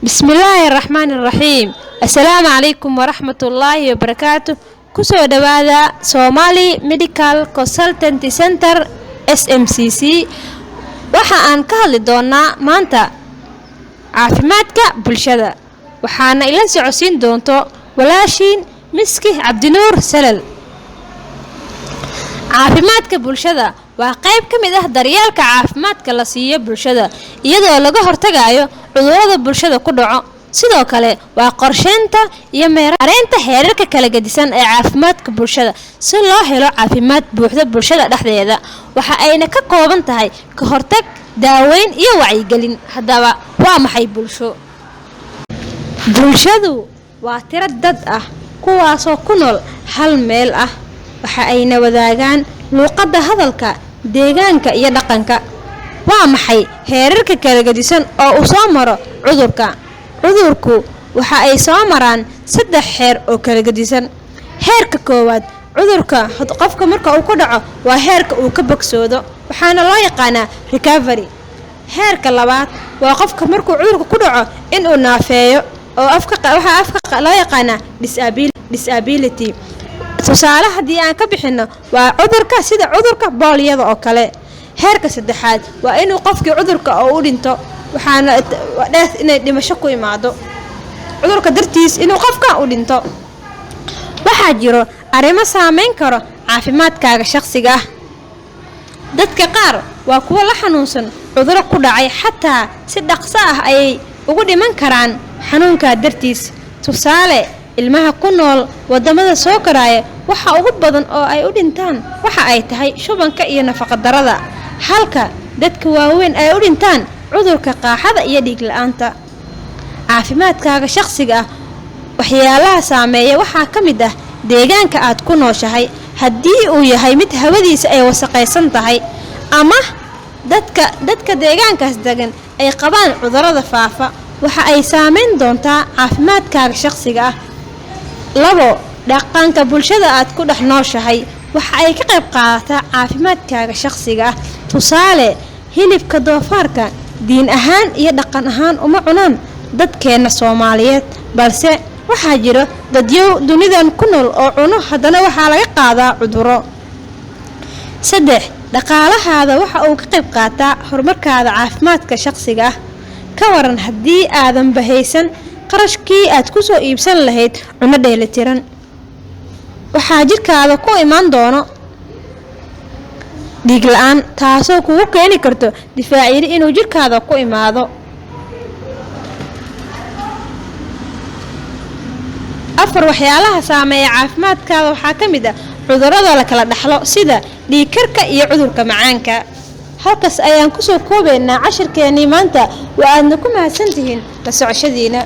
بسم الله الرحمن الرحيم. السلام عليكم ورحمة الله وبركاته. كسو دوادا Somali Medical Consultancy Center SMCC. waxa aan ka hadli doonaa maanta caafimaadka bulshada. waxaana ila socodsiin doonto walaashiin Miski Cabdinuur Salal. caafimaadka bulshada waa qayb ka mid ah daryeelka caafimaadka la siiyo bulshada iyadoo laga hortagayo cudurrada bulshada ku dhaco. sidoo kale waa qorsheynta iyo maareynta heerarka kala gedisan ee caafimaadka bulshada si loo helo caafimaad buuxda bulshada dhexdeeda. waxa ayna ka kooban tahay ka hortag, daaweyn iyo wacyigelin. haddaba waa maxay bulsho? bulshadu waa tiro dad ah kuwaasoo ku nool hal meel ah. waxa ayna wadaagaan luqadda hadalka, deegaanka iyo dhaqanka. waa maxay heerarka kala gedisan oo uu soo maro cudurka? cudurku waxa ay soo maraan 3 heer oo kala gedisan. heerka koowaad, cudurka qofka marka uu ku dhaco waa heerka uu ka bogsoodo, waxaana loo yaqaanaa recovery. heerka labaad waa qofka markuu cudurku ku dhaco inuu naafeeyo oo afka loo yaqaanaa disability. tusaale haddii aan ka bixino waa cudurka sida cudurka booliyada oo kale. heerka saddexaad waa inuu qofkii cudurka u dhinto, waxaana death inay dhimasho ku imaado cudurka dartiis inuu qofka u dhinto. waxaa jiro arrimo saameyn karo caafimaadkaaga shakhsiga ah. dadka qaar waa kuwa la xanuunsan cudurro ku dhacay xataa si dhaqso ah ayay ugu dhiman karaan xanuunka dartiis. tusaale, ilmaha ku nool wadamada soo koraya waxa ugu badan oo ay u dhintaan waxa ay tahay shubanka iyo nafaqo darrada, halka dadka waaweyn ay u dhintaan cudurka qaaxada iyo dhiig la'aanta. caafimaadkaaga shakhsiga ah waxyaalaha saameeya waxaa ka mid ah deegaanka aad ku nooshahay. haddii uu yahay mid hawadiisa ay wasaqaysan tahay ama dadka deegaankaas degan ay qabaan cudurrada faafa, waxa ay saameyn doontaa caafimaadkaaga shakhsiga ah. 2. dhaqanka bulshada aad ku dhex nooshahay waxa ay ka qayb qaadataa caafimaadkaaga shakhsiga ah. tusaale, hilibka doofaarka diin ahaan iyo dhaqan ahaan uma cunaan dadkeena Soomaaliyeed, balse waxaa jira dadyow dunidan ku nool oo cuno haddana waxaa laga qaadaa cudurro. 3. dhaqaalahaada waxa uu ka qayb qaataa horumarkaada caafimaadka shakhsiga ah. ka waran haddii aadan bahaysan qarashkii aad ku soo iibsan lahayd cunno dheelitiran, waxaa jirkaada ku imaan doono dhiig la'aan, taasoo kugu keeni karto difaacyada inuu jirkaada ku imaado. 4. waxyaalaha saameeya caafimaadkaada waxaa ka mid ah cudurrada la kala dhaxlo sida dhiig karka iyo cudurka macaanka. halkaas ayaan ku soo koobaynaa cashirkeennii maanta. waa aadna ku mahadsantihiin la socoshadiina.